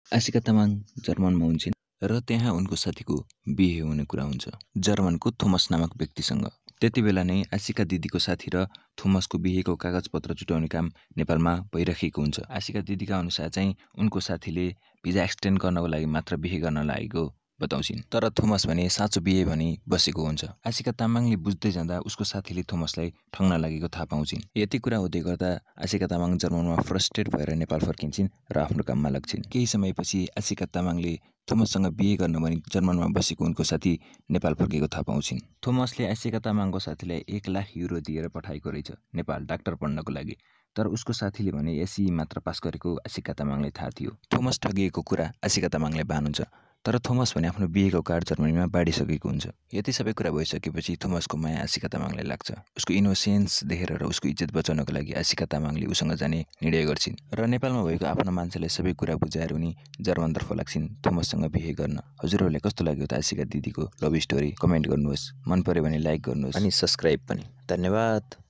आशिका तामाङ जर्मनमा हुन्छन् र त्यहाँ उनको साथीको बिहे हुने कुरा हुन्छ जर्मनको थोमस नामक व्यक्तिसँग। त्यति बेला नै आशिका दिदीको साथी र थोमसको बिहेको कागजपत्र जुटाउने काम नेपालमा भइरहेको हुन्छ। आशिका दिदीका अनुसार चाहिँ उनको साथीले भिजा एक्सटेन्ड गर्नको लागि मात्र बिहे गर्न लागेको बताउँछिन्, तर थोमस भने साँचो बिहे भनी बसेको हुन्छ। आशिका तामाङले बुझ्दै जाँदा उसको साथीले थोमसलाई ठग्न लागेको थाहा पाउँछिन्। यति कुरा हुँदै गर्दा आशिका तामाङ जर्मनमा फ्रस्ट्रेट भएर नेपाल फर्किन्छन् र आफ्नो काममा लाग्छिन्। केही समयपछि आशिका तामाङले थोमससँग बिहे गर्न भनी जर्मनमा बसेको उनको साथी नेपाल फर्केको थाहा पाउँछिन्। थोमसले आशिका तामाङको साथीलाई 1 लाख युरो दिएर पठाएको रहेछ नेपाल डाक्टर पढ्नको लागि, तर उसको साथीले भने एसई मात्र पास गरेको आशिका तामाङलाई थाहा थियो। थोमस ठगिएको कुरा आशिका तामाङलाई भान हुन्छ, तर थोमस भने आफ्नो बिहेको कार्ड जर्मनीमा बाँडिसकेको हुन्छ। यति सबै कुरा भइसकेपछि थोमसको माया आशिका तामाङलाई लाग्छ। उसको इनोसेन्स देखेर र उसको इज्जत बचाउनको लागि आशिका तामाङले उसँग जाने निर्णय गर्छिन् र नेपालमा भएको आफ्नो मान्छेलाई सबै कुरा बुझाएर उनी जर्मनतर्फ लाग्छिन् थोमससँग बिहे गर्न। हजुरहरूले कस्तो लाग्यो त आशिका दिदीको लभ स्टोरी? कमेन्ट गर्नुहोस्, मन पर्यो भने लाइक गर्नुहोस् अनि सब्स्क्राइब पनि। धन्यवाद।